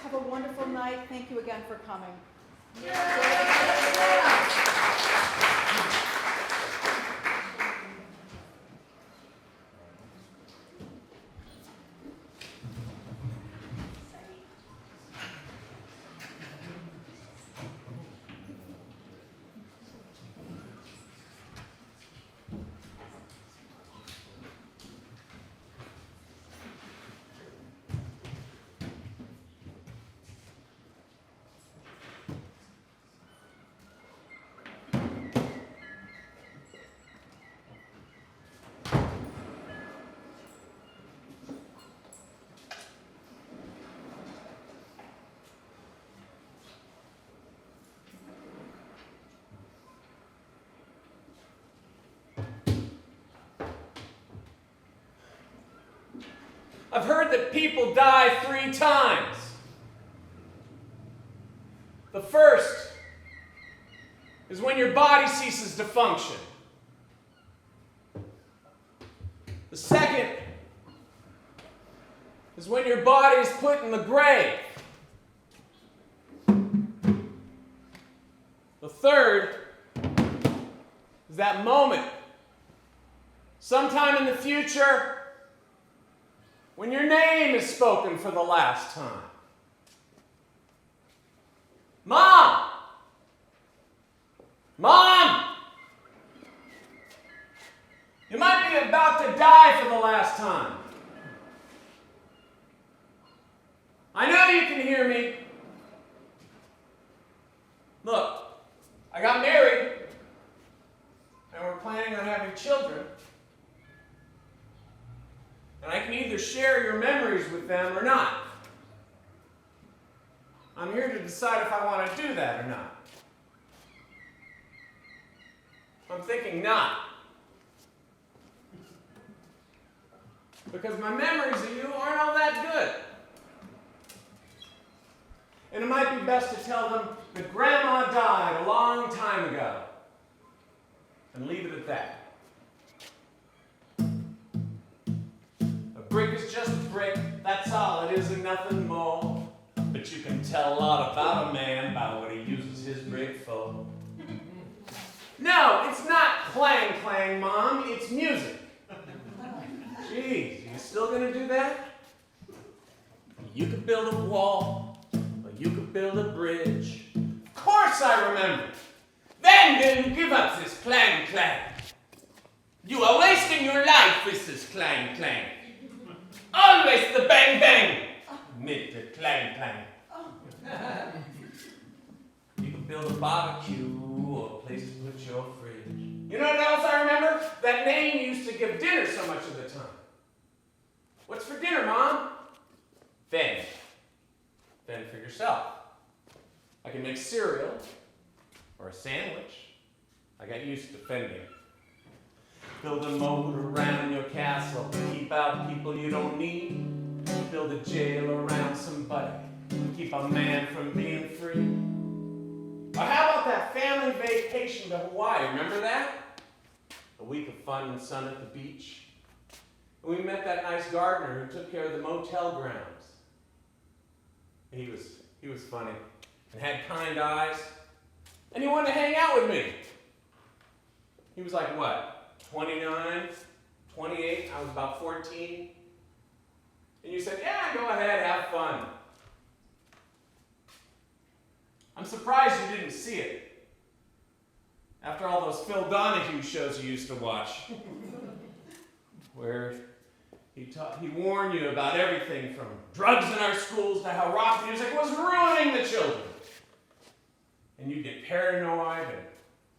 Have a wonderful night. Thank you again for coming. I've heard that people die 3 times. The first is when your body ceases to function. The second is when your body is put in the grave. The third is that moment, sometime in the future, when your name is spoken for the last time. Mom! Mom! You might be about to die for the last time. I know you can hear me. Look, I got married, and we're planning on having children. And I can either share your memories with them or not. I'm here to decide if I want to do that or not. I'm thinking not. Because my memories of you aren't all that good. And it might be best to tell them that Grandma died a long time ago. And leave it at that. A brick is just a brick, that's all it is and nothing more. But you can tell a lot about a man by what he uses his brick for. No, it's not clang clang, Mom, it's music. Jeez, you still gonna do that? You could build a wall, or you could build a bridge. Of course I remember. Then you give up this clang clang. You are wasting your life with this clang clang. Always the bang bang, mid the clang clang. You can build a barbecue or a place to put your fridge. You know what else I remember? That name you used to give dinner so much of the time. What's for dinner, Mom? Fend. Fend for yourself. I can make cereal or a sandwich. I got used to fending. Build a moat around your castle, keep out people you don't need. Build a jail around somebody, keep a man from being free. Or how about that family vacation to Hawaii, remember that? A week of fun and sun at the beach. And we met that nice gardener who took care of the motel grounds. He was funny and had kind eyes. And he wanted to hang out with me. He was like, what? 29, 28, I was about 14. And you said, yeah, go ahead, have fun. I'm surprised you didn't see it. After all those Phil Donahue shows you used to watch, where he warned you about everything from drugs in our schools to how rock music was ruining the children. And you'd get paranoid and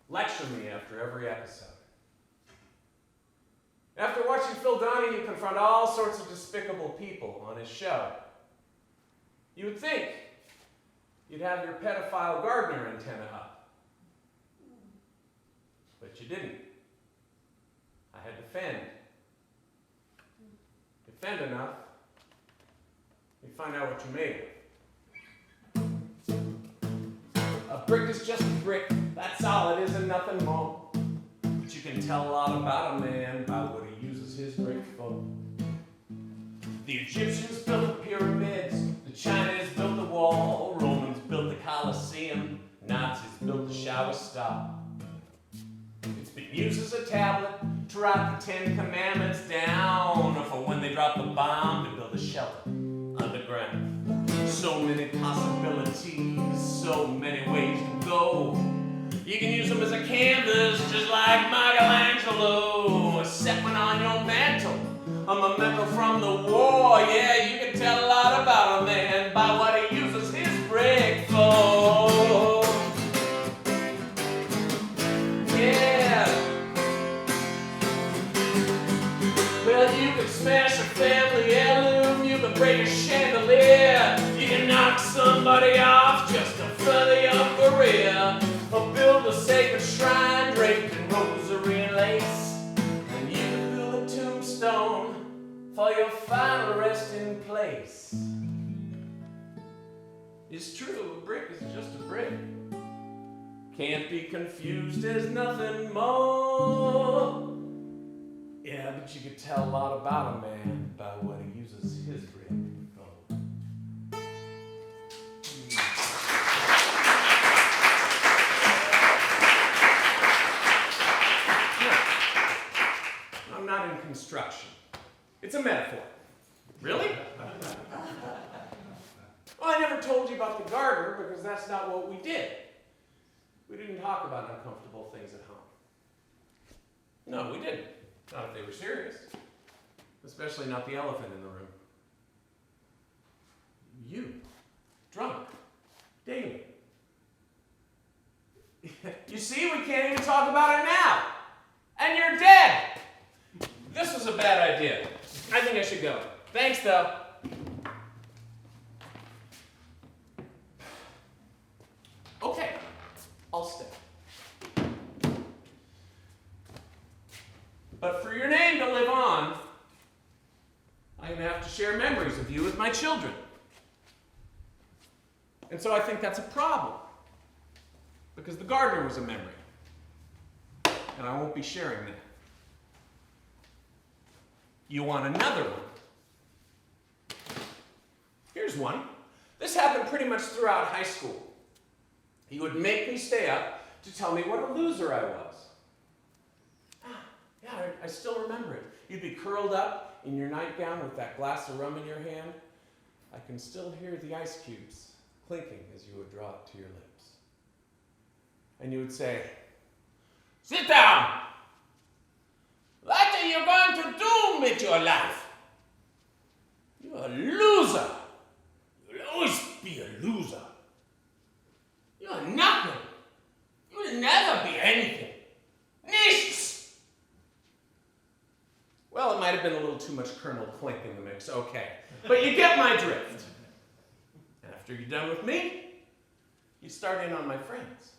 lecture me after every episode. After watching Phil Donahue confront all sorts of despicable people on his show, you would think you'd have your pedophile gardener antenna up. But you didn't. I had to fend. You fend enough, you find out what you made of. A brick is just a brick, that's all it is and nothing more. But you can tell a lot about a man by what he uses his brick for. The Egyptians built the pyramids, the Chinese built the wall. uses a tablet to write the 10 Commandments down for when they drop the bomb to build a shelter underground. So many possibilities, so many ways to go. You can use them as a canvas, just like Michelangelo. A set one on your mantle, a memento from the war. Yeah, you can tell a lot about a man by what he uses his brick for. Yeah. Well, you can smash a family heirloom, you can break a chandelier, you can knock somebody off just to further your career, or build a sacred shrine draped in rosary and lace, and you can build a tombstone for your final resting place. It's true, a brick is just a brick. Can't be confused as nothing more. Yeah, but you could tell a lot about a man by what he uses his brick for. No, I'm not in construction. It's a metaphor. Really? Well, I never told you about the garter because that's not what we did. We didn't talk about uncomfortable things at home. No, we didn't. Not if they were serious. Especially not the elephant in the room. You. Drunk. Daily. You see, we can't even talk about it now. And you're dead. This was a bad idea. I think I should go. Thanks, though. Okay. I'll stay. But for your name to live on, I'm going to have to share memories of you with my children. And so I think that's a problem. Because the gardener was a memory. And I won't be sharing that. You want another one? Here's one. This happened pretty much throughout high school. He would make me stay up to tell me what a loser I was. Yeah, I still remember it. You'd be curled up in your nightgown with that glass of rum in your hand. I can still hear the ice cubes clinking as you would draw it to your lips. And you would say, "Sit down! What are you going to do with your life? You're a loser. You'll always be a loser. You're nothing. You'll never be anything. Nichts!" Well, it might have been a little too much Colonel Clink in the mix, okay. But you get my drift. After you're done with me, you start in on my friends.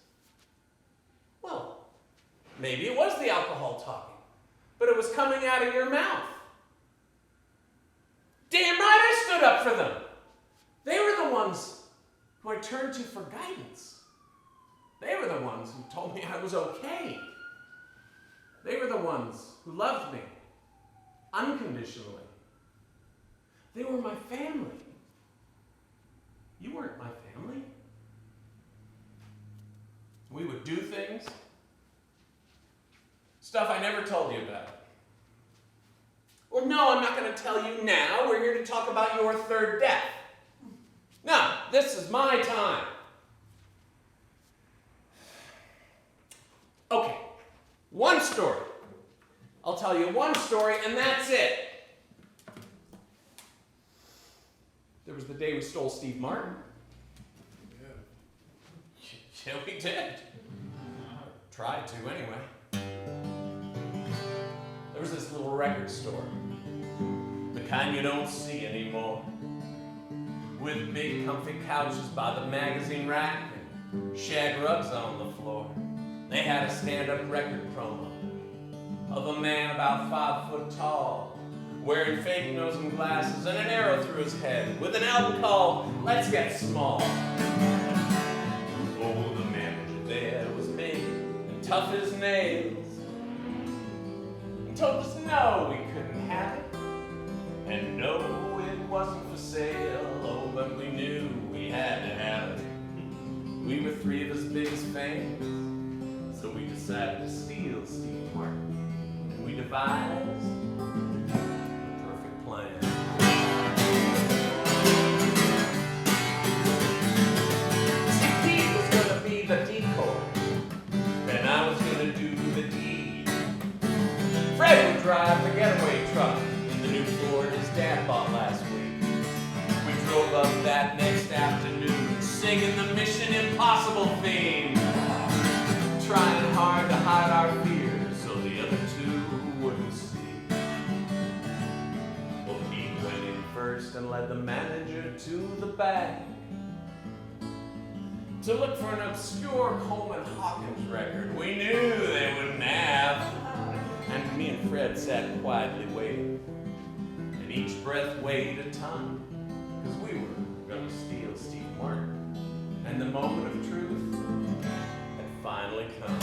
Well, maybe it was the alcohol talking, but it was coming out of your mouth. Damn right I stood up for them. They were the ones who I turned to for guidance. They were the ones who told me I was okay. They were the ones who loved me unconditionally. They were my family. You weren't my family. We would do things, stuff I never told you about. Well, no, I'm not going to tell you now. We're here to talk about your third death. No, this is my time. Okay, one story. I'll tell you one story, and that's it. There was the day we stole Steve Martin. Yeah, we did. Tried to, anyway. There was this little record store. The kind you don't see anymore. With big comfy couches by the magazine rack and shag rugs on the floor. They had a stand-up record promo of a man about 5 foot tall, wearing fake nose and glasses and an arrow through his head, with an album called Let's Get Small. Oh, the manager there was big and tough as nails, and told us no, we couldn't have it, and no, it wasn't for sale. Oh, but we knew we had to have it. We were 3 of his biggest fans, so we decided to steal Steve Martin. And we devised the perfect plan. See, Pete was gonna be the decoy, and I was gonna do the deed. Fred would drive the getaway truck in the new Ford his dad bought last week. We drove up that next afternoon, singing the Mission Impossible theme, trying hard to hide our fears so the other two wouldn't see. Well, Pete went in first and led the manager to the back to look for an obscure Coleman Hawkins record we knew they wouldn't have. And me and Fred sat quietly waiting, and each breath weighed a ton, because we were going to steal Steve Martin, and the moment of truth had finally come.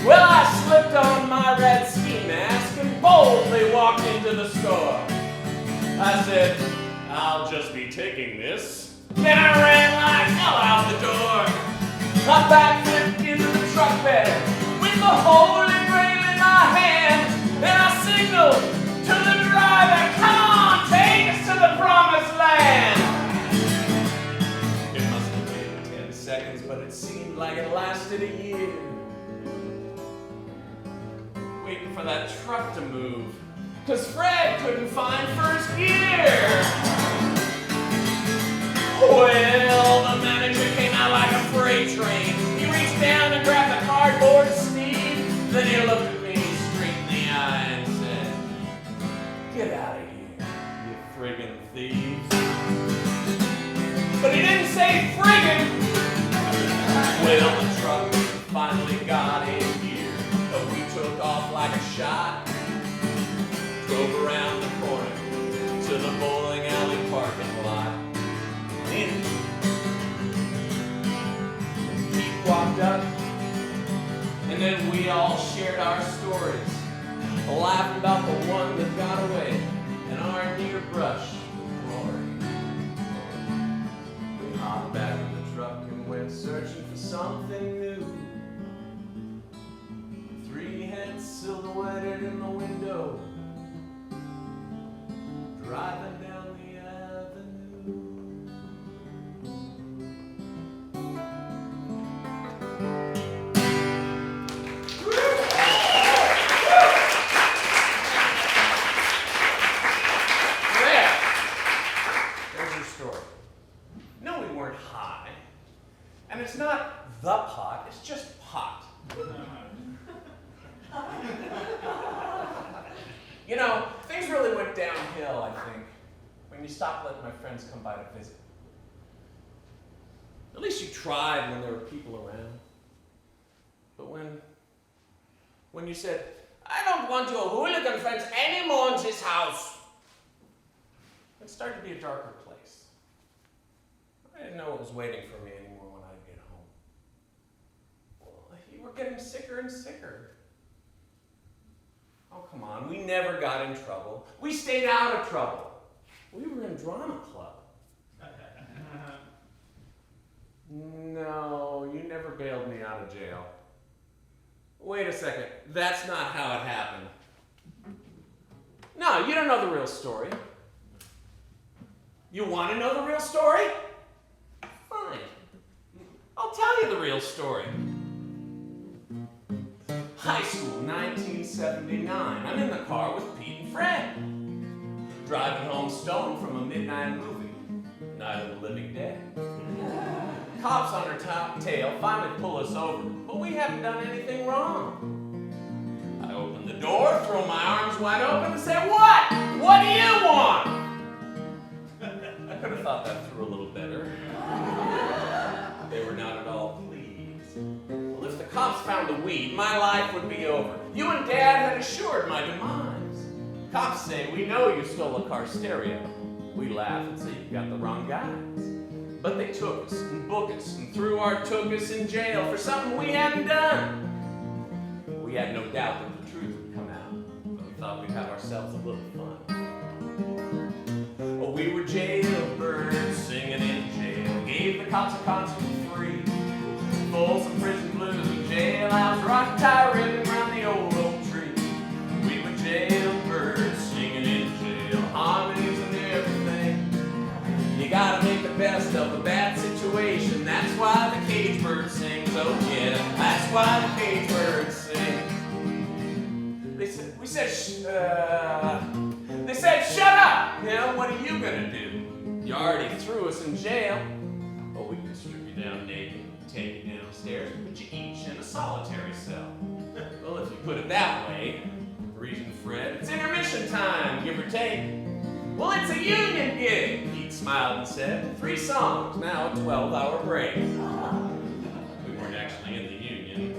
Well, I slipped on my red ski mask and boldly walked into the store. I said, "I'll just be taking this." Then I ran like hell out the door. I backflipped into the truck bed with the Holy Grail in my hand, and I signaled to the driver, "Come on, take us to the promised land." It must have been 10 seconds, but it seemed like it lasted a year. Waiting for that truck to move, 'cause Fred couldn't find first gear. Well, the manager came out like a freight train. He reached down and grabbed the cardboard sleeve. Then he looked at me straight in the eye and said, "Get out of here, you friggin' thieves." But he didn't say friggin'. Well, the truck finally got in gear, but we took off like a shot. Drove around the corner to the bowling alley parking lot. Pete walked up, and then we all shared our stories, laughing about the one that got away and our near brush with glory. We hopped back in the truck and went searching for something new. 3 heads silhouetted in the window, driving down the avenue. And it's not the pot, it's just pot. You know, things really went downhill, I think, when you stopped letting my friends come by to visit. At least you tried when there were people around. But when you said, "I don't want your hooligan friends anymore in this house," it started to be a darker place. I didn't know what was waiting for me anymore when I'd get home. Well, you were getting sicker and sicker. Oh, come on, we never got in trouble. We stayed out of trouble. We were in drama club. No, you never bailed me out of jail. Wait a second, that's not how it happened. No, you don't know the real story. You want to know the real story? Fine. I'll tell you the real story. High school, 1979. I'm in the car with Pete and Fred. Driving home stoned from a midnight movie, Night of the Living Dead. Cops on our tail finally pull us over, but we haven't done anything wrong. I open the door, throw my arms wide open and say, "What? What do you want?" I could have thought that through a little better. They were not at all pleased. Well, if the cops found the weed, my life would be over. You and Dad had assured my demise. Cops say, "We know you stole a car stereo." We laugh and say, "You got the wrong guys." But they took us and booked us and took us in jail for something we hadn't done. We had no doubt that the truth would come out, but we thought we'd have ourselves a little fun. We were jailbirds singing in jail, gave the the cops a concert for free. Folsom Prison Blues and jailhouse rock tie ribbon around the old oak tree. We were jailbirds singing in jail, harmonies and everything. You gotta make the best of a bad situation. That's why the cage bird sings. Oh yeah, that's why the cage bird sings. They said, shut up! You know, what are you gonna do? You already threw us in jail. Oh, we can strip you down naked, take you downstairs, and put you each in a solitary cell. Well, if you put it that way, reason Fred, it's intermission time, give or take. Well, it's a union gig, Pete smiled and said. 3 songs, now a 12-hour break. We weren't actually in the union,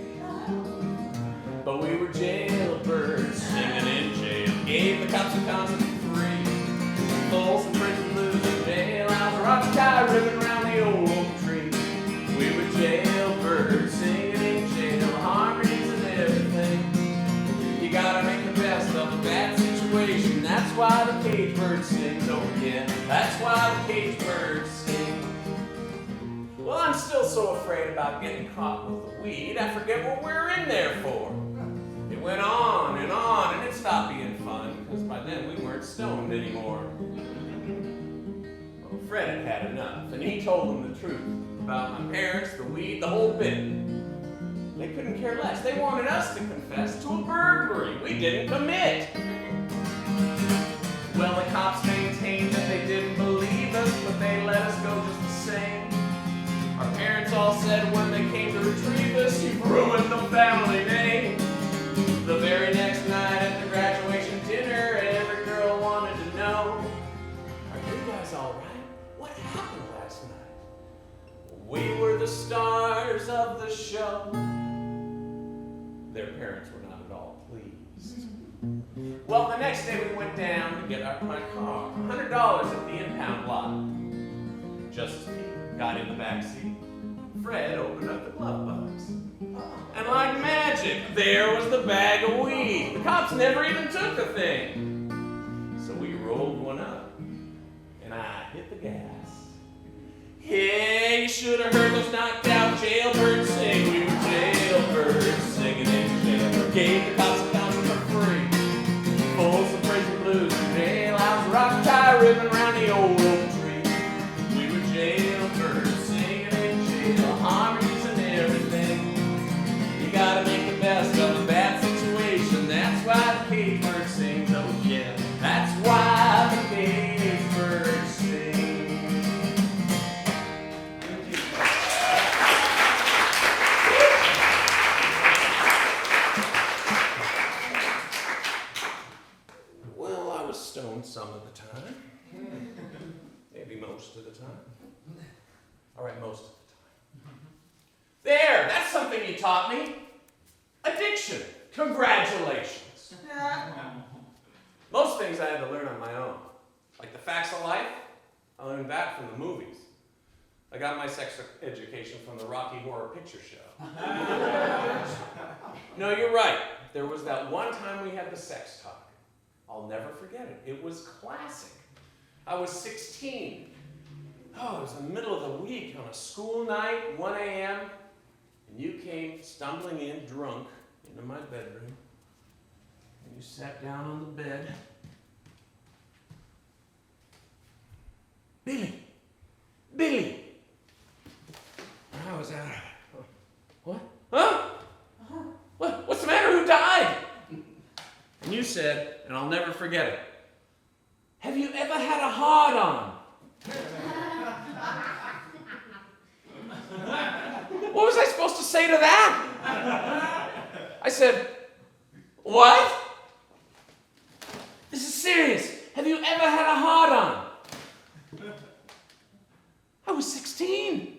but we were jailbirds singing in jail. Gave the cops a concert for free. Folsom Prison Blues and jailhouse rock tie ribbon around the old oak tree. We were jailbirds singing in jail, harmonies and everything. You gotta make the best of a bad situation. That's why the cage bird sings. Oh yeah, that's why the cage bird sings. Well, I'm still so afraid about getting caught with the weed, I forget what we're in there for. It went on, and it stopped being fun, because by then we weren't stoned anymore. Well, Fred had had enough, and he told them the truth about my parents, the weed, the whole bit. They couldn't care less. They wanted us to confess to a burglary we didn't commit. Well, the cops maintained that they didn't believe us, but they let us go just the same. Our parents all said when they came to retrieve us, you've ruined the family name. The very next night at the graduation dinner, every girl wanted to know, are you guys all right? What happened last night? We were the stars of the show. Their parents were not at all pleased. Well, the next day we went down to get my car, $100 at the impound lot. Just as Pete got in the back seat, Fred opened up the glove box. And like magic, there was the bag of weed. The cops never even took the thing. So we rolled one up, and I hit the gas. Hey, you should have heard those knocked out jailbirds sing. We were jailbirds singing in jail. Gave the cops a concert for free. Folsom Prison Blues and jailhouse rock tie ribbon around the old oak tree. We were jailbirds singing in jail, harmonies and everything. You gotta make the best of a bad situation. That's why the cage bird sings. Oh yeah, that's why the cage bird sings. Thank you. Well, I was stoned some of the time. Maybe most of the time. All right, most of the time. There, that's something you taught me. Addiction. Congratulations. Most things I had to learn on my own. Like the facts of life, I learned that from the movies. I got my sex education from the Rocky Horror Picture Show. No, you're right. There was that one time we had the sex talk. I'll never forget it. It was classic. I was 16. Oh, it was the middle of the week on a school night, 1 a.m., and you came stumbling in drunk into my bedroom, and you sat down on the bed. Billy! Billy! And I was out. What? Huh? What's the matter? Who died? And you said, and I'll never forget it, have you ever had a hard-on? What was I supposed to say to that? I said, what? This is serious. Have you ever had a hard-on? I was 16.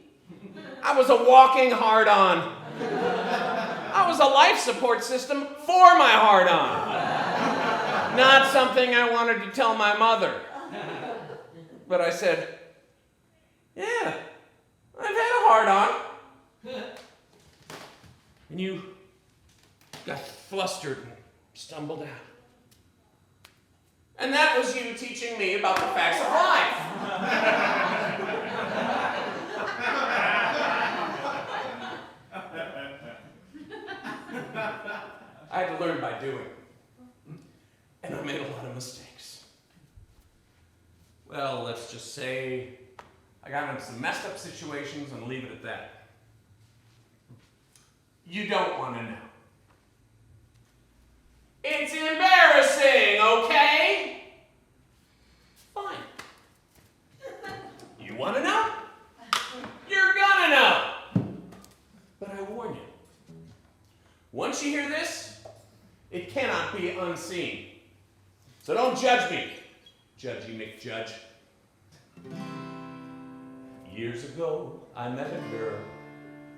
I was a walking hard-on. I was a life support system for my hard-on. Not something I wanted to tell my mother. But I said, yeah, I've had a hard-on. And you got flustered and stumbled out. And that was you teaching me about the facts of life. learn by doing. And I made a lot of mistakes. Well, let's just say I got into some messed up situations and leave it at that. You don't want to know. It's embarrassing, okay? Fine. You want to know? You're gonna know. But I warn you, once you hear this, it cannot be unseen. So don't judge me, Judgy McJudge. Years ago, I met a girl,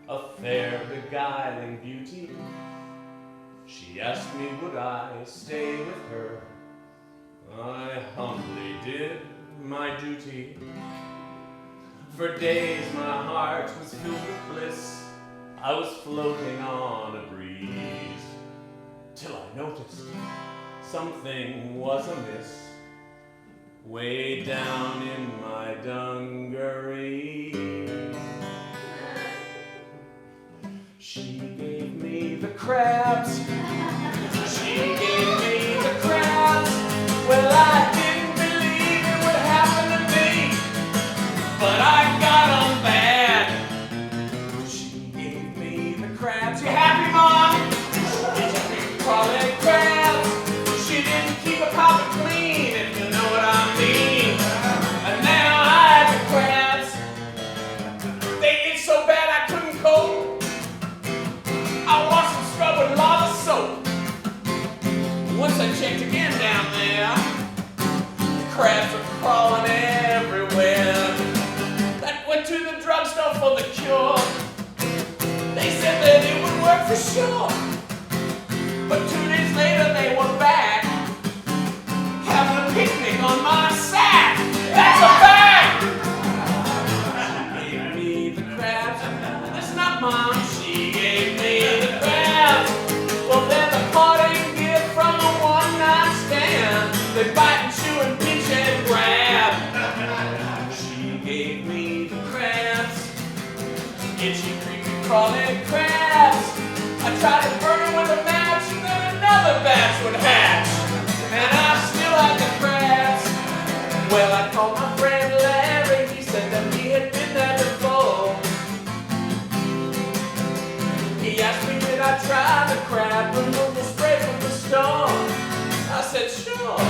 a fair, beguiling beauty. She asked me would I stay with her. I humbly did my duty. For days my heart was filled with bliss. I was floating on a breeze, till I noticed something was amiss. Way down in my dungarees. She gave me the crabs. She gave me the crabs. Well, I didn't believe it would happen to me, but I got 'em bad. She gave me the crabs. You happy, Mom? Did you call it crabs? She didn't keep a carpet clean, if you know what I mean. And now I have the crabs. They itch so bad I couldn't cope. I washed and scrubbed with lava soap. Once I checked again down there, the crabs were crawling everywhere. I went to the drugstore for the cure. They said that it would work for sure. But 2 days later they were back, having a picnic on my sack. That's a fact! She gave me the crabs. That's not Mom. She gave me the crabs. Well, they're the parting gift from a one-night stand. They bite and chew and pinch and grab. She gave me the crabs. Itchy, creepy, crawling crabs. I tried to burn them with a match, and then another batch would hatch. And I still had the crabs. Well, I called my friend Larry. He said that he had been there before. He asked me, did I try the crab removal spray from the store? I said, sure.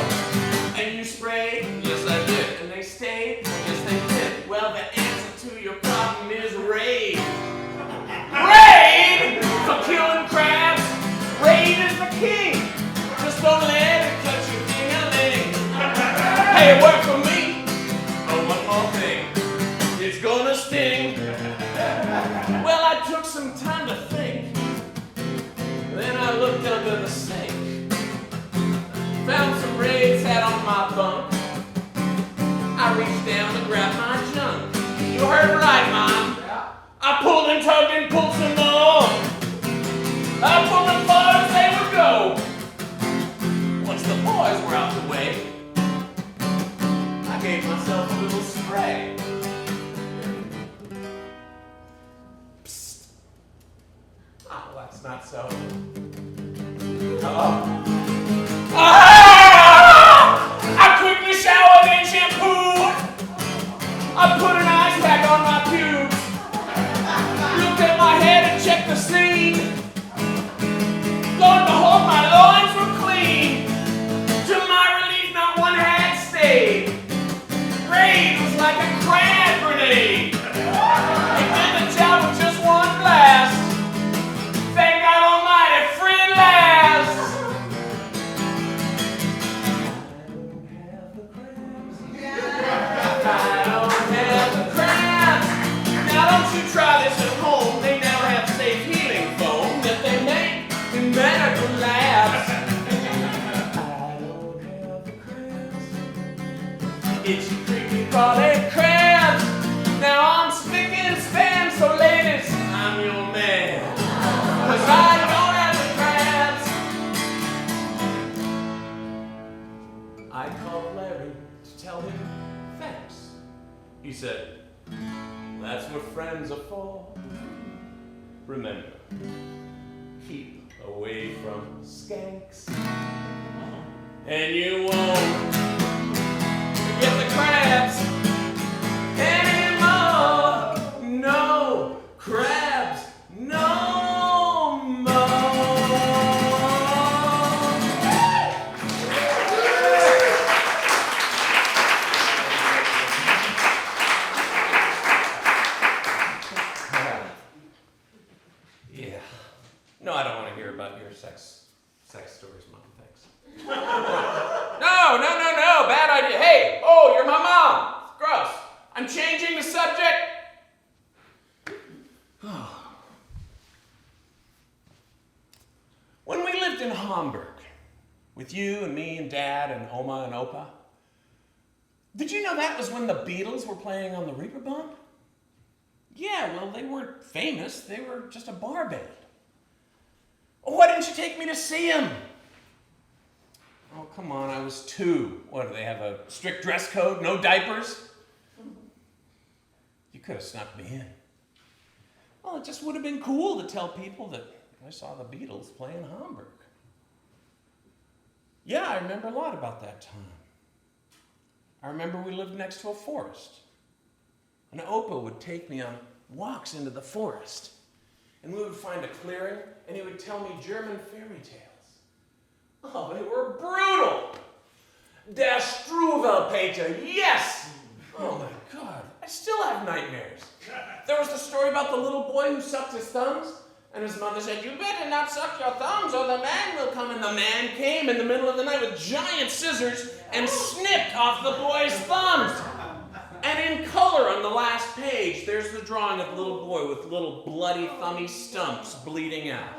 And you sprayed? Yes, I did. And they stayed? Yes, they did. Well, the answer to your problem is raid. Raid for killing crabs. Raid is the king. Just don't let it cut your ding-a-ling. Hey, it worked for me. Oh, one more thing. It's gonna sting. Well, I took some time to think. Then I looked under the sink. Found some Raid's hat on my bunk. I reached down to grab my junk. You heard right, Mom. I pulled and tugged and pulled some more. I pulled them far as they would go. Once the boys were out the way, I gave myself a little spray. Psst. Oh, that's not so. Hello? Ah! I quickly showered and shampooed. I put an ice pack on my pubes. Looked at my head and checked the scene. Lo and behold, my loins were clean. To my relief, not one had stayed. Raid was like a crab grenade. It did the job with just one blast. Thank God Almighty, free at last. I don't have the crabs. Now don't you try this at home. They now have safe healing foam that they make in medical labs. I don't have the crabs. Itchy, creepy, crawling crabs. Now I'm spick and span, so ladies, I'm your man. 'Cause I don't have the crabs. I called Larry to tell him thanks. He said, that's what friends are for. Remember, keep away from skanks. And you won't forget the crabs anymore. No crabs no more. Yeah. No, I don't want to hear about your sex stories, Mom. Thanks. No. Bad idea. Hey, oh, you're my mom. Gross. I'm changing the subject. When we lived in Hamburg, with you and me and Dad and Oma and Opa, did you know that was when the Beatles were playing on the Reeperbahn? Yeah, well, they weren't famous. They were just a bar band. Why didn't you take me to see them? Oh, come on, I was 2. What, do they have a strict dress code? No diapers? You could have snuck me in. Well, it just would have been cool to tell people that I saw the Beatles play in Hamburg. Yeah, I remember a lot about that time. I remember we lived next to a forest. And Opa would take me on walks into the forest. And we would find a clearing, and he would tell me German fairy tales. Oh, they were brutal. Der Struwwelpeter, yes! Oh my God, I still have nightmares. There was the story about the little boy who sucked his thumbs, and his mother said, "You better not suck your thumbs or the man will come." And the man came in the middle of the night with giant scissors and snipped off the boy's thumbs. And in color on the last page, there's the drawing of the little boy with little bloody thummy stumps bleeding out.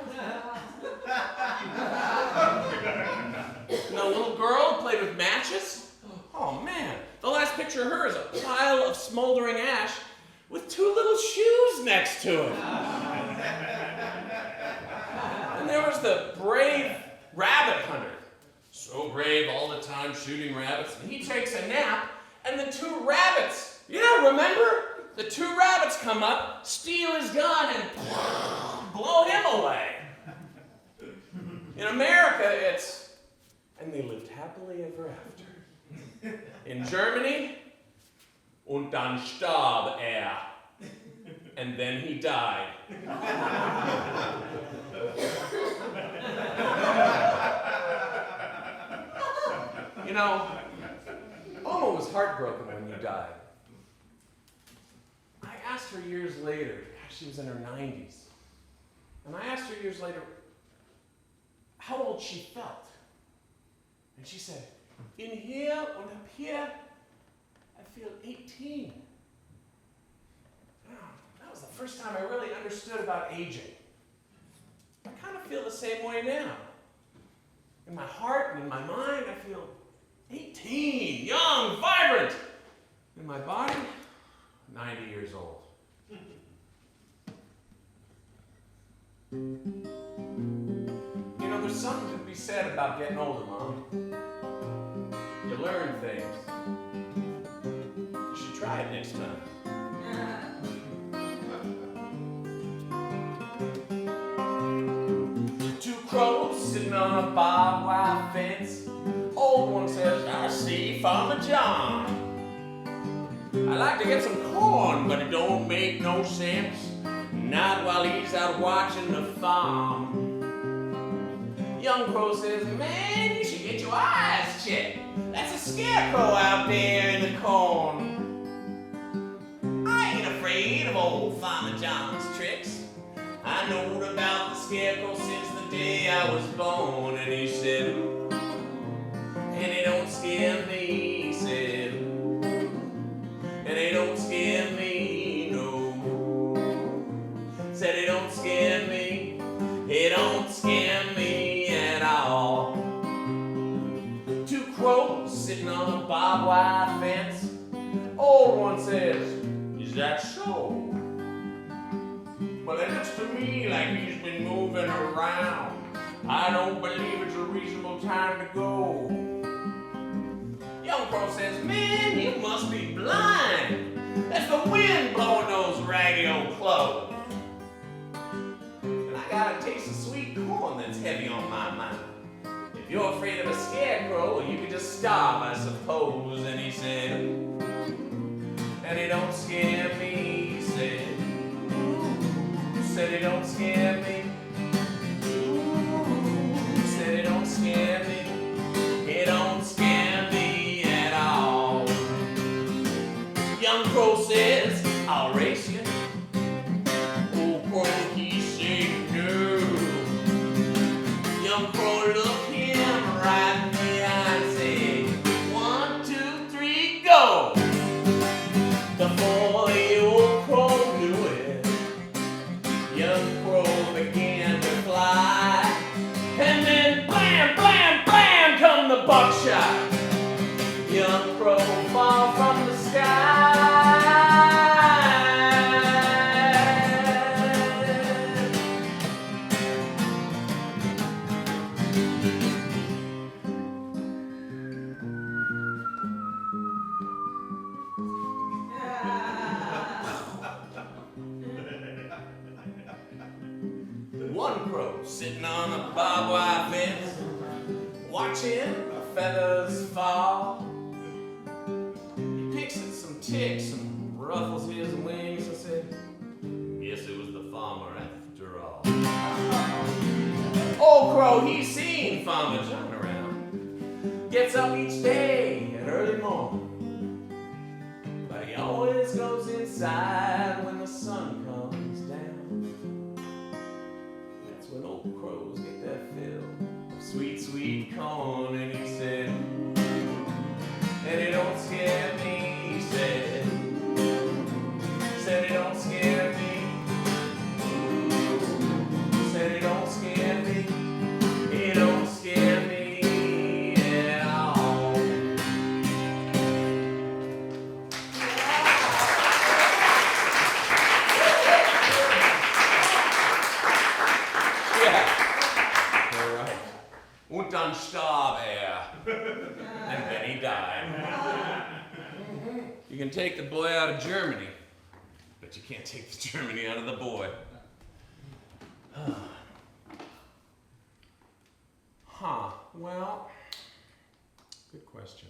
And the little girl played with matches. Oh man, the last picture of her is a pile of smoldering ash with 2 little shoes next to it. And there was the brave rabbit hunter. So brave all the time shooting rabbits. And he takes a nap, and the 2 rabbits, remember? The 2 rabbits come up, steal his gun, and blow him away. In America, it's, and they lived happily ever after. In Germany, und dann starb er. And then he died. Oma was heartbroken when you died. I asked her years later, she was in her 90s, and I asked her years later how old she felt. And she said, in here and up here, I feel 18. That was the first time I really understood about aging. I kind of feel the same way now. In my heart and in my mind, I feel 18, young, vibrant. In my body, 90 years old. There's something to be said about getting older, Mom. You learn things. You should try it next time. 2 crows sitting on a barbed wire fence. Old one says, "I see Farmer John. I like to get some corn, but it don't make no sense. Not while he's out watching the farm." Young crow says, "Man, you should get your eyes checked. That's a scarecrow out there in the corn." I ain't afraid of old Farmer John's tricks. I knowed about the scarecrow since the day I was born. And he said, "Ooh, and it don't scare me," he said, "Ooh, and it don't scare me, no." Said it don't scare me, it don't scare me at all. 2 crows sitting on a barbed wire fence. Old one says, "Is that so? Well, it looks to me like he's been moving around. I don't believe it's a reasonable time to go." Young crow says, "Man, you must be blind. That's the wind blowing those raggedy old clothes. And I got a taste of sweet corn more that's heavy on my mind. If you're afraid of a scarecrow, well, you could just starve, I suppose. And he said, and it don't scare me, he said. Said it don't scare me. Said it don't scare me. It don't scare me at all. Young Crow says, I'll race you. Old Crow, he said no. Young Crow looked him right in the eye and said, 1, 2, 3, go. Before the old crow knew it, young Crow began to fly. And then blam, blam, blam, come the buckshot. Young Crow fall from the sky. One crow sitting on a barbed wire fence, watching the feathers fall. He picks at some ticks and ruffles his wings and said, guess it was the farmer after all. Old Crow, he's seen Farmer John around. Gets up each day at early morning, but he always goes inside when the sun comes down. That's when old crows get their fill of sweet, sweet corn. And he said, and it don't scare me, he said. Said it don't scare me. Said it don't scare me. It don't scare me at all. Yeah. All right. Und dann starb and then he died. You can take the boy out of Germany, but you can't take the Germany out of the boy. Huh, well, good question.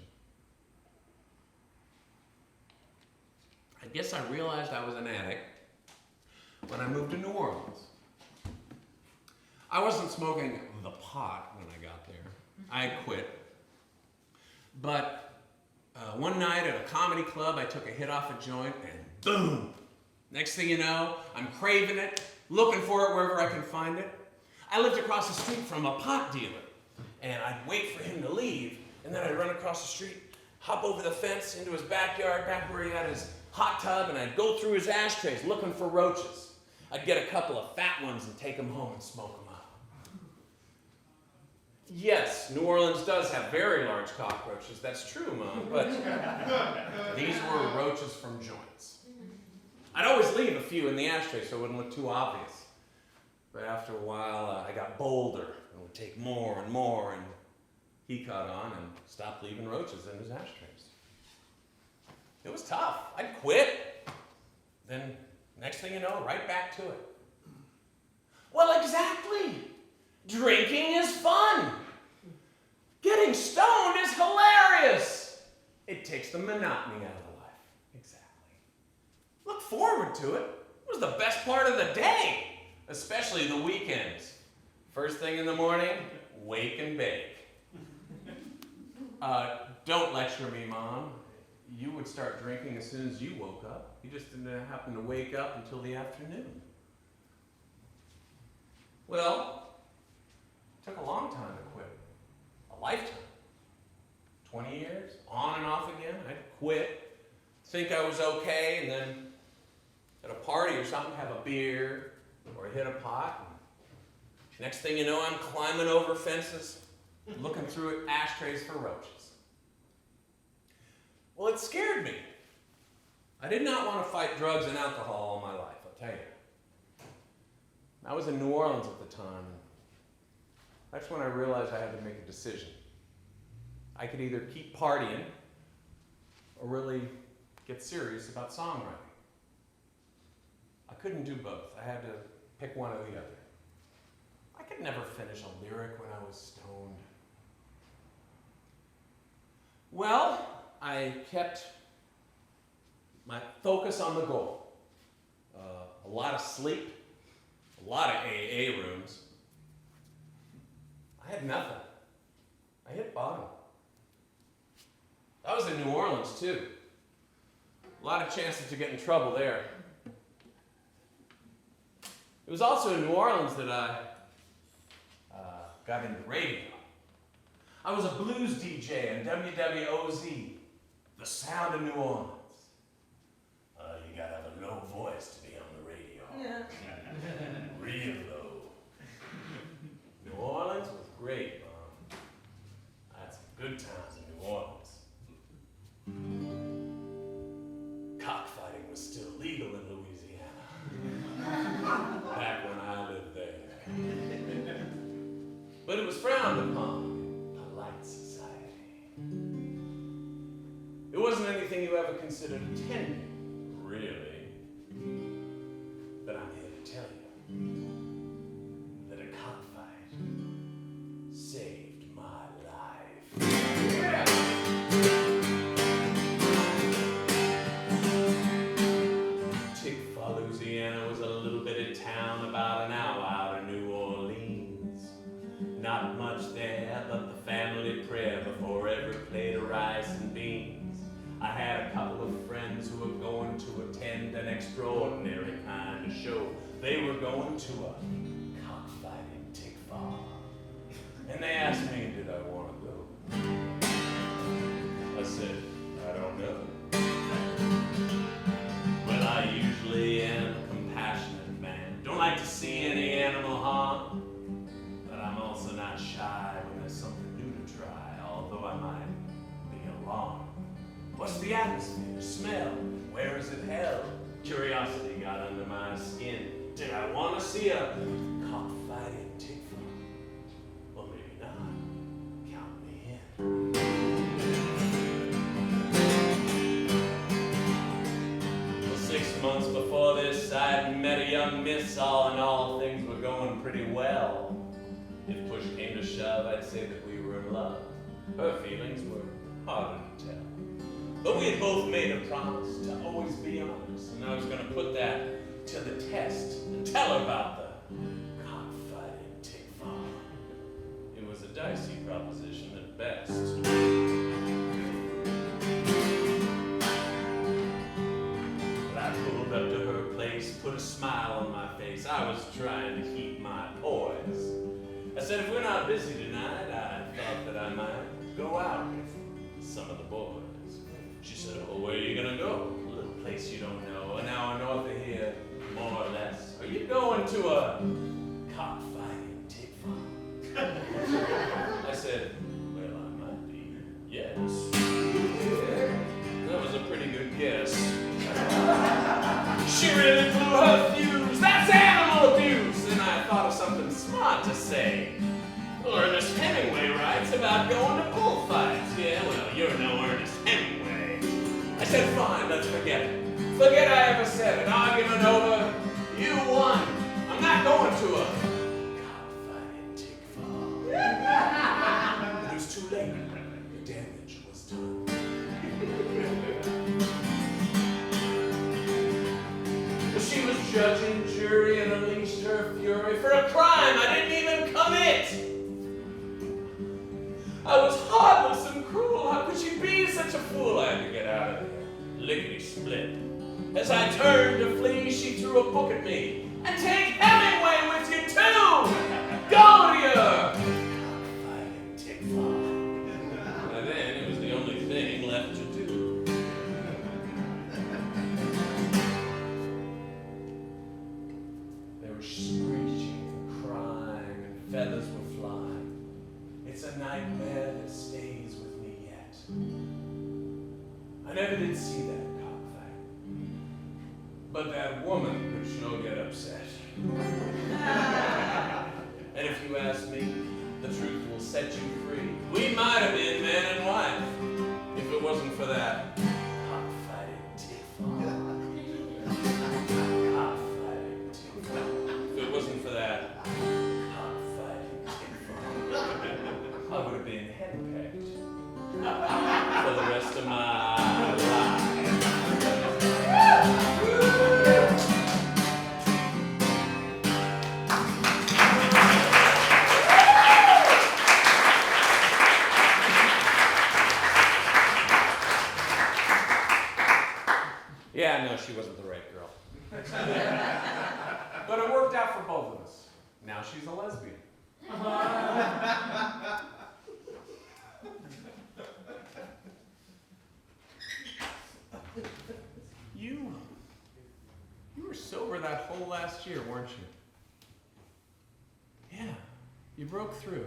I guess I realized I was an addict when I moved to New Orleans. I wasn't smoking the pot when I got there. I had quit. But one night at a comedy club, I took a hit off a joint and boom! Next thing you know, I'm craving it, looking for it wherever I can find it. I lived across the street from a pot dealer, and I'd wait for him to leave, and then I'd run across the street, hop over the fence into his backyard, back where he had his hot tub, and I'd go through his ashtrays looking for roaches. I'd get a couple of fat ones and take them home and smoke them up. Yes, New Orleans does have very large cockroaches. That's true, Mom, but these were roaches from joints. I'd always leave a few in the ashtray so it wouldn't look too obvious. But after a while, I got bolder and would take more and more, and he caught on and stopped leaving roaches in his ashtrays. It was tough. I'd quit. Then, next thing you know, right back to it. Well, exactly. Drinking is fun. Getting stoned is hilarious. It takes the monotony out of the life. Exactly. Look forward to it. It was the best part of the day, especially the weekends. First thing in the morning, wake and bake. Don't lecture me, Mom. You would start drinking as soon as you woke up. You just didn't happen to wake up until the afternoon. Well, it took a long time to quit. A lifetime. 20 years, on and off again. I'd quit, think I was okay, and then at a party or something, have a beer or hit a pot. And next thing you know, I'm climbing over fences, looking through ashtrays for roaches. Well, it scared me. I did not want to fight drugs and alcohol all my life, I'll tell you. I was in New Orleans at the time. That's when I realized I had to make a decision. I could either keep partying or really get serious about songwriting. I couldn't do both. I had to pick one or the other. I could never finish a lyric when I was stoned. Well, I kept my focus on the goal. A lot of sleep, a lot of AA rooms. I had nothing. I hit bottom. I was in New Orleans too. A lot of chances to get in trouble there. It was also in New Orleans that I got into radio. I was a blues DJ in WWOZ, the sound of New Orleans. You gotta have a low voice to be on the radio. Yeah. Real low. New Orleans was great, Mom. I had some good times in New Orleans. Cockfighting was still legal in Louisiana. Back when I lived there. But it was frowned upon in polite society. It wasn't anything you ever considered attending, really. But I'm here to tell you that a cockfight saved my life. Yeah. Tickfaw, Louisiana was a little bitty town about an hour out of New Orleans. Not much there but the family prayer before every plate of rice and beans. I had a couple of friends who were going to attend an extraordinary kind of show. They were going to a cockfighting Tickfaw. And they asked me, did I want to go? I said, I don't know. Well, I usually am a compassionate man. Don't like to see any animal harm. But I'm also not shy when there's something new to try, although I might be alarmed. What's the atmosphere? Smell? Where is it held? Curiosity got under my skin. Did I want to see a cockfighting Tickfaw? Well, maybe not. Count me in. Well, 6 months before this, I'd met a young miss. All in all, things were going pretty well. If push came to shove, I'd say that we were in love. Her feelings were harder to tell. But we had both made a promise to always be honest, and I was going to put that to the test and tell her about the cockfighting Tickfaw. It was a dicey proposition at best. But I pulled up to her place, put a smile on my face. I was trying to keep my poise. I said, if we're not busy tonight, I thought that I might go out with some of the boys. She said, oh, where are you gonna go? A little place you don't know, an hour north of here, more or less. Are you going to a cockfighting Tickfaw? I said, well, I might be. Yes. That was a pretty good guess. She really blew her fuse. That's animal abuse. And I thought of something smart to say. Well, Ernest Hemingway writes about going to bullfights. Yeah, well, you're no Ernest Hemingway. I said, fine, let's forget it. Forget I ever said it. Argument over. You won. I'm not going to a cockfighting Tickfaw. It was too late. The damage was done. She was judge and jury and unleashed her fury for a crime I didn't even commit. I was heartless and cruel. How could she be such a fool? I had to get out of there. Lickety-split. As I turned to flee, she threw a book at me. And take Hemingway with you too! Go to your cockfighting Tickfaw. By then, it was the only thing left to do. They were screeching and crying, and feathers were flying. It's a nightmare that stays with me yet. I never did see that cockfight. But that woman could sure get upset. And if you ask me, the truth will set you free. We might have been man and wife if it wasn't for that cockfighting Tickfaw. Cockfighting Tickfaw. If it wasn't for that cockfighting rest of my life. Yeah, no, she wasn't the right girl. But it worked out for both of us. Now she's a lesbian. You were sober that whole last year, weren't you? Yeah, you broke through.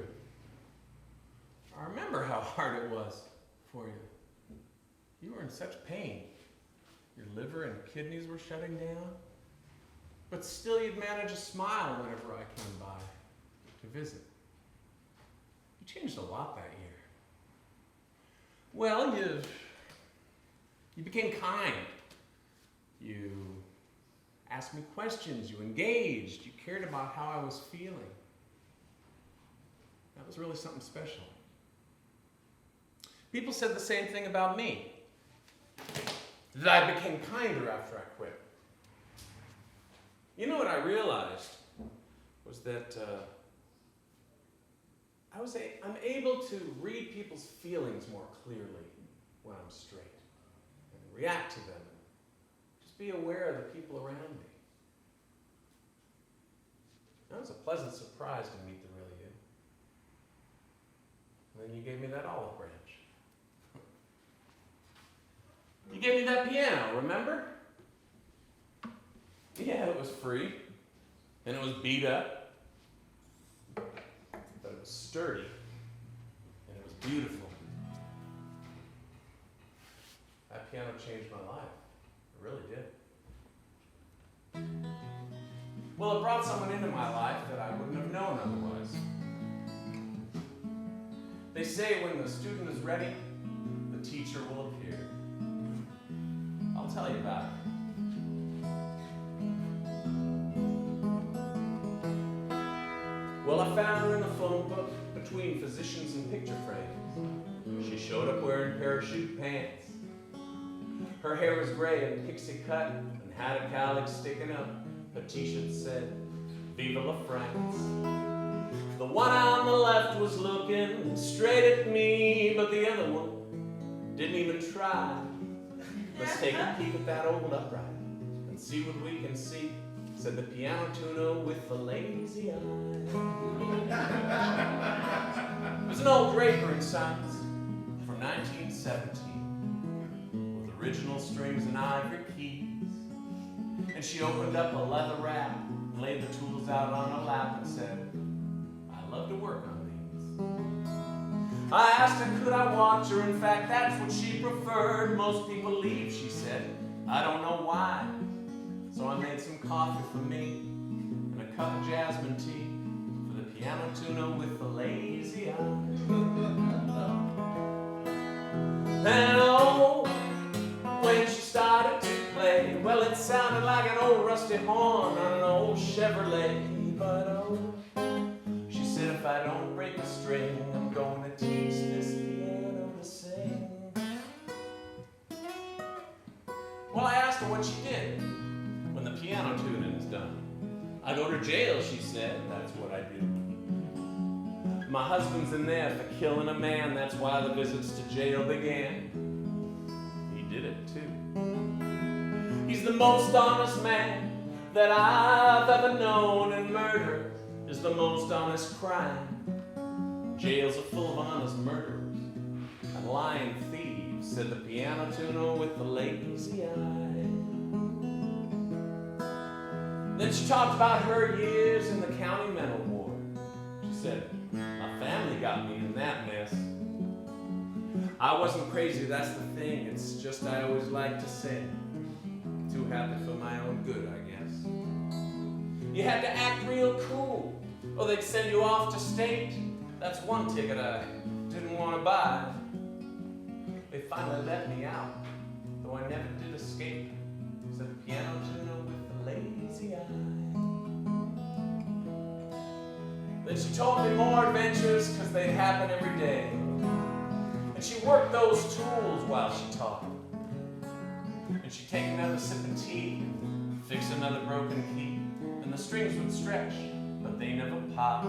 I remember how hard it was for you. You were in such pain. Your liver and kidneys were shutting down. But still you'd manage a smile whenever I came by to visit. You changed a lot that year. Well, you became kind. You asked me questions, you engaged, you cared about how I was feeling. That was really something special. People said the same thing about me. That I became kinder after I quit. You know what I realized was that I'm able to read people's feelings more clearly when I'm straight and react to them. Just be aware of the people around me. That was a pleasant surprise to meet the real you. And then you gave me that olive branch. You gave me that piano, remember? Yeah, it was free, and it was beat up, but it was sturdy, and it was beautiful. That piano changed my life. It really did. Well, it brought someone into my life that I wouldn't have known otherwise. They say when the student is ready, the teacher will appear. I'll tell you about it. Well, I found her in a phone book between physicians and picture frames. She showed up wearing parachute pants. Her hair was gray and pixie cut and had a cowlick sticking up. Her t-shirt said, "Viva la France." The one on the left was looking straight at me, but the other one didn't even try. "Let's take a peek at that old upright and see what we can see," said the piano tuner with the lazy eye. It was an old Draper and Sons from 1917 with original strings and ivory keys. And she opened up a leather wrap and laid the tools out on her lap and said, "I love to work on these." I asked her, could I watch her? In fact, that's what she preferred. Most people leave, she said. I don't know why. So I made some coffee for me and a cup of jasmine tea for the piano tuner with the lazy eye. And oh, when she started to play, well, it sounded like an old rusty horn on an old Chevrolet. But oh, she said, if I don't break a string, I'm going to teach this piano to sing. Well, I asked her what she did when the piano tuning is done. I go to jail, she said, that's what I do. My husband's in there for killing a man, that's why the visits to jail began. He did it too. He's the most honest man that I've ever known, and murder is the most honest crime. Jails are full of honest murderers and lying thieves, said the piano tuner with the lazy eye. Then she talked about her years in the county mental ward. She said, my family got me in that mess. I wasn't crazy, that's the thing. It's just I always like to sing. Too happy for my own good, I guess. You had to act real cool, or they'd send you off to state. That's one ticket I didn't want to buy. They finally let me out, though I never did escape, said the piano tuner with the lazy eye. Then she told me more adventures, because they happen every day. And And she worked those tools while she taught. And she'd take another sip of tea, fix another broken key, and the strings would stretch, but they never popped.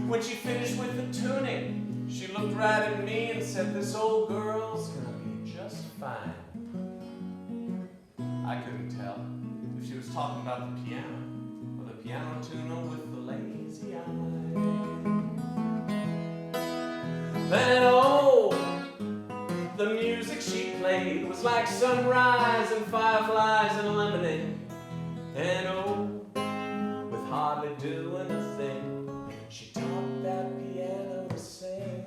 When she finished with the tuning, she looked right at me and said, "This old girl's gonna be just fine." I couldn't tell if she was talking about the piano or the piano tuner with the lazy eye. Then oh, the music she played was like sunrise and fireflies and lemonade. And oh, with hardly doing a thing, she taught that piano to sing.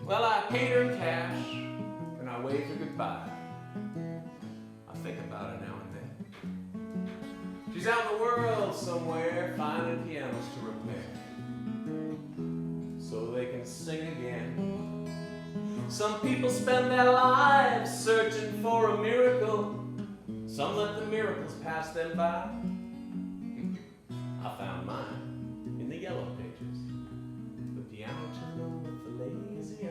Well, I paid her in cash and I waved her goodbye. I think about her now and then. She's out in the world somewhere finding pianos to repair, so they can sing again. Some people spend their lives searching for a miracle. Some let the miracles pass them by. I found mine in the yellow pages, the piano tuner with the lazy eye.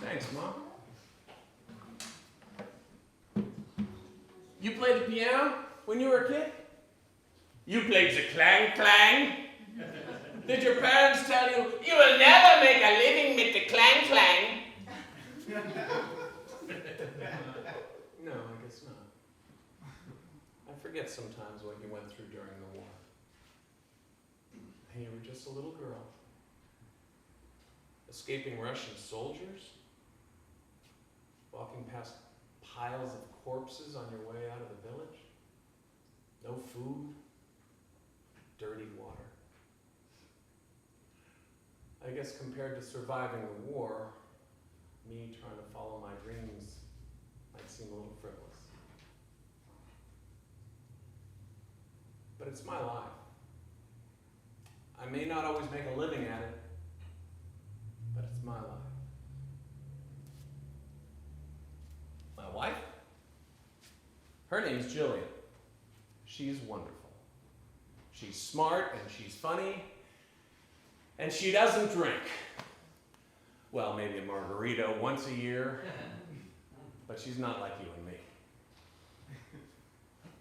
Thanks, Mom. You played the piano when you were a kid? You played the clang clang? Did your parents tell you, "You will never make a living with the clang clang"? No, I guess not. I forget sometimes what you went through during the war. And you were just a little girl, escaping Russian soldiers, walking past piles of corpses on your way out of the village. No food, dirty water. I guess compared to surviving the war, me trying to follow my dreams might seem a little frivolous. But it's my life. I may not always make a living at it, but it's my life. My wife? Her name's Jillian. She's wonderful. She's smart and she's funny, and she doesn't drink. Well, maybe a margarita once a year, but she's not like you and me.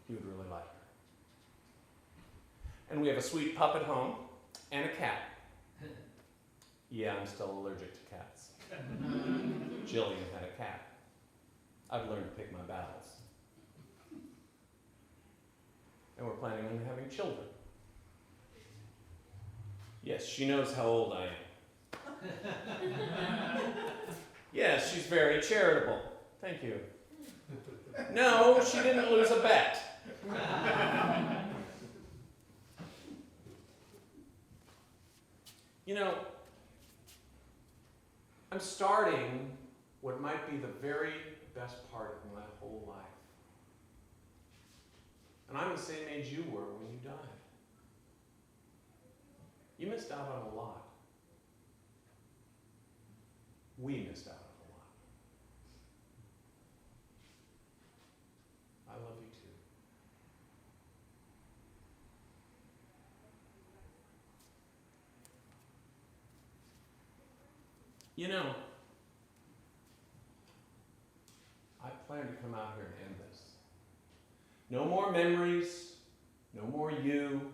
You would really like her. And we have a sweet pup at home and a cat. Yeah, I'm still allergic to cats. Jillian had a cat. I've learned to pick my battles. And we're planning on having children. Yes, she knows how old I am. Yes, she's very charitable. Thank you. No, she didn't lose a bet. You know, I'm starting what might be the very best part of my whole life. And I'm the same age you were when you died. You missed out on a lot. We missed out on a lot. I love you too. You know, I plan to come out here and end this. No more memories, no more you,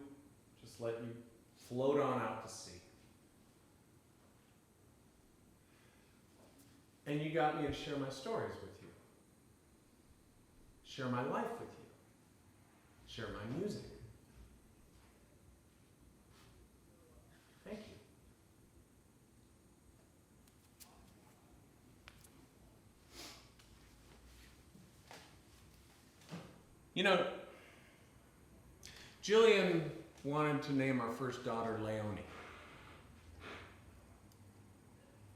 just let you float on out to sea. And you got me to share my stories with you, share my life with you, share my music. Thank you. You know, Jillian wanted to name our first daughter Leonie.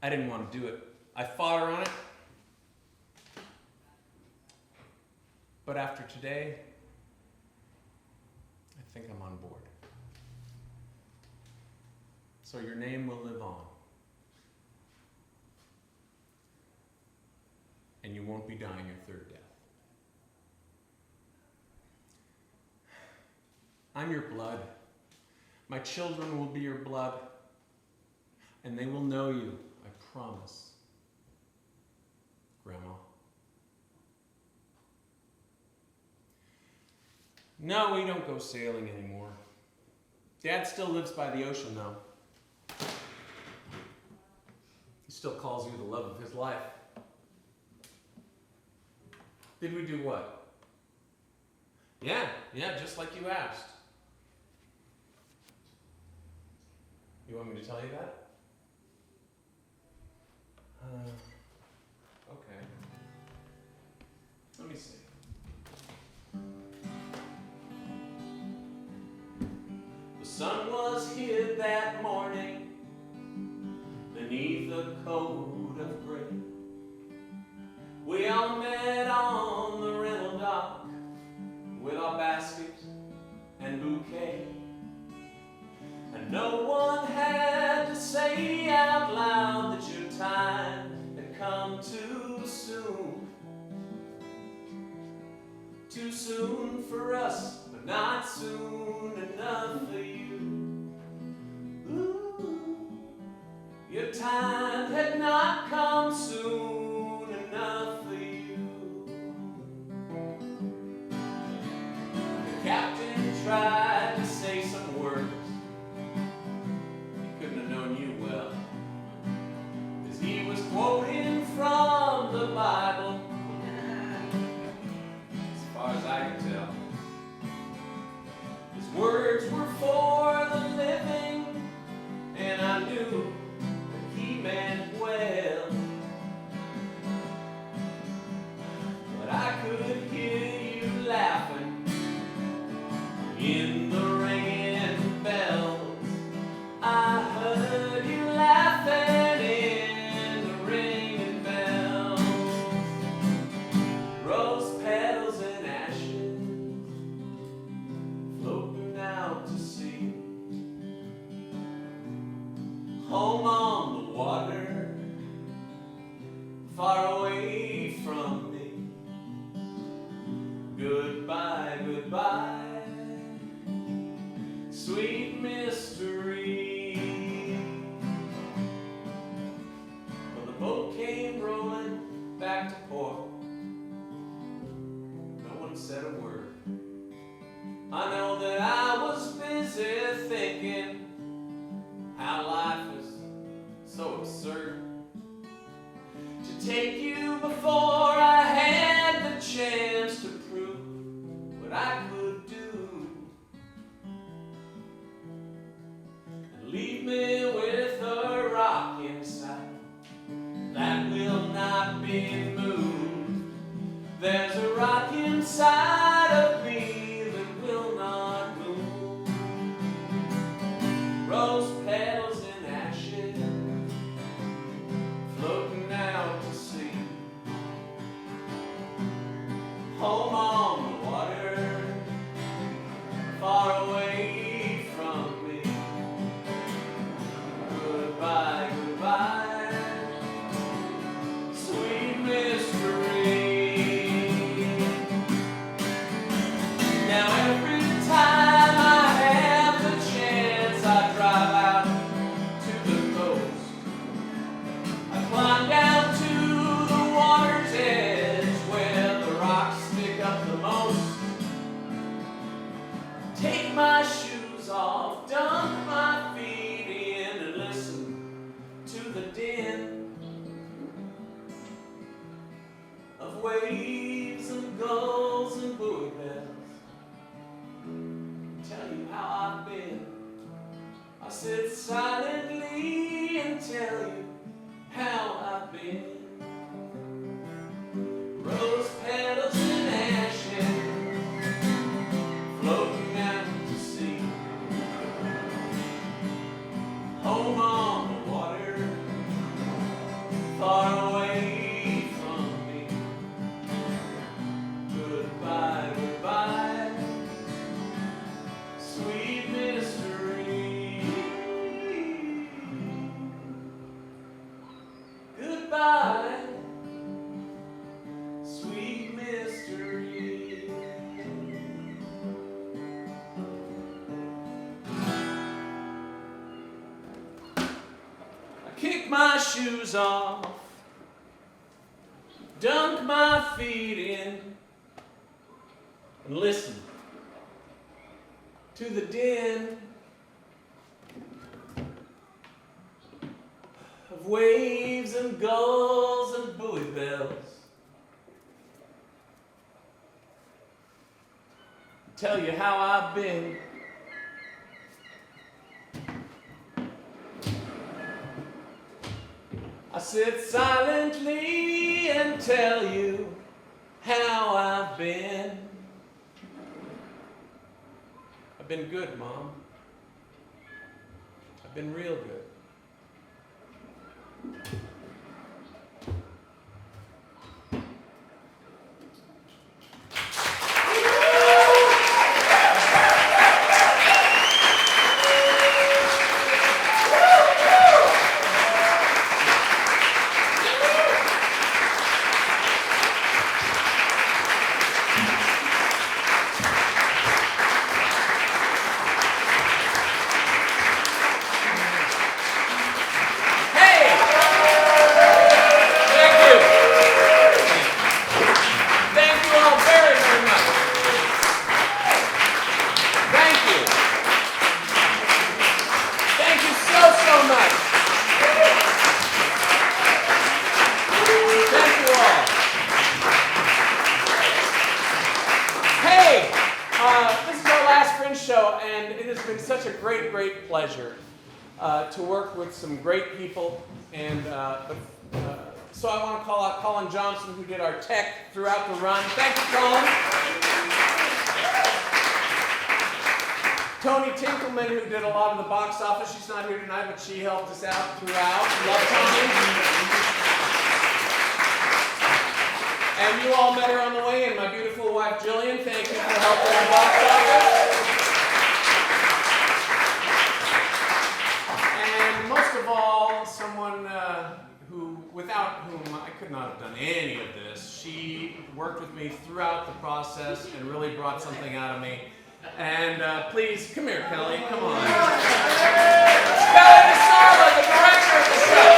I didn't want to do it I fought her on it. But after today, I think I'm on board. So your name will live on. And you won't be dying your third death. I'm your blood. My children will be your blood. And they will know you, I promise. Grandma. No, we don't go sailing anymore. Dad still lives by the ocean, though. He still calls you the love of his life. Did we do what? Yeah, just like you asked. You want me to tell you that? Okay. Let me see. The sun was hid that morning beneath a coat of gray. We all met on the rental dock with our basket and bouquet. And no one had to say out loud that your time had come too soon. Too soon for us, but not soon enough for you. Ooh, your time had not come soon enough for you. The captain tried to say some words. He couldn't have known you well, 'cause he was quoting from the Bible, as far as I can tell. His words were for the living, and I knew that he meant well. But I could hear you laughing in the ringing bells. I heard you laughing in the ringing bells. Rose petals and ashes floating out to sea. Home on the water, far away from me. Goodbye, goodbye, sweet mystery. Well, the boat came rolling back to port. No one said a word. I know that I was busy thinking how life is so absurd. To take you before I had the chance to prove what I could do. And leave me with a rock inside that will not be moved. There's a rock inside of me that will not move. Rose petals and ashes floating out to sea. Home on the water, far away from me. Goodbye, goodbye, sweet mystery. Now every time I have the chance, I drive out to the coast. I climb down to the water's edge where the rocks stick up the shoes off, dunk my feet in, and listen to the din of waves and gulls and buoy bells. Tell you how I've been. I sit silently and tell you how I've been. I've been good, Mom. I've been real good. Pleasure to work with some great people, and so I want to call out Colin Johnson, who did our tech throughout the run. Thank you, Colin. Tony Tinkleman, who did a lot of the box office. She's not here tonight, but she helped us out throughout. Love Tony. And you all met her on the way, and my beautiful wife Jillian. Thank you for helping the box office. Someone without whom I could not have done any of this. She worked with me throughout the process and really brought something out of me. And please, come here, Kelly, come on. Kelly DeSarla, the director of the show.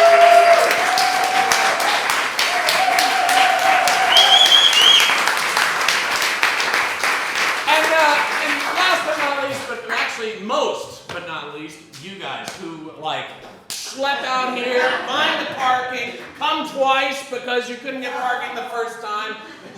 And last but not least, but actually most but not least, you guys who slept out here, find the parking, come twice because you couldn't get parking the first time.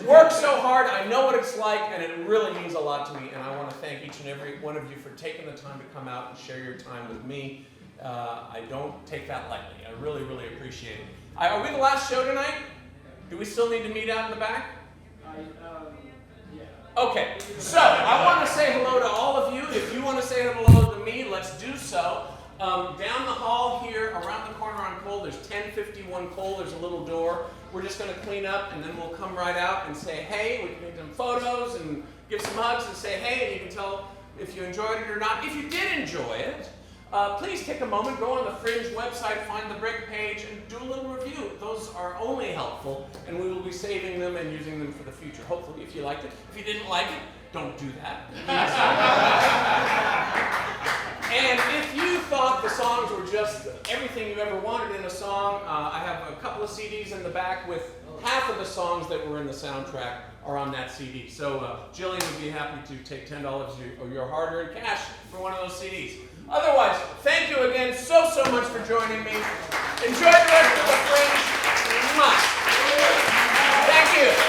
Worked so hard, I know what it's like, and it really means a lot to me, and I want to thank each and every one of you for taking the time to come out and share your time with me. I don't take that lightly. I really, really appreciate it. Are we the last show tonight? Do we still need to meet out in the back? Yeah. Okay, so I want to say hello to all of you. If you want to say hello to me, let's do so. Down the hall here, around the corner on Cole, there's 1051 Cole, there's a little door. We're just going to clean up, and then we'll come right out and say hey. We can take some photos and give some hugs and say hey, and you can tell if you enjoyed it or not. If you did enjoy it, please take a moment, go on the Fringe website, find the Brick page, and do a little review. Those are only helpful, and we will be saving them and using them for the future, hopefully, if you liked it. If you didn't like it, don't do that. And if you thought the songs were just everything you ever wanted in a song, I have a couple of CDs in the back with half of the songs that were in the soundtrack are on that CD. So Jillian would be happy to take $10 of your hard-earned cash for one of those CDs. Otherwise, thank you again so much for joining me. Enjoy the rest of the Fringe. Thank you.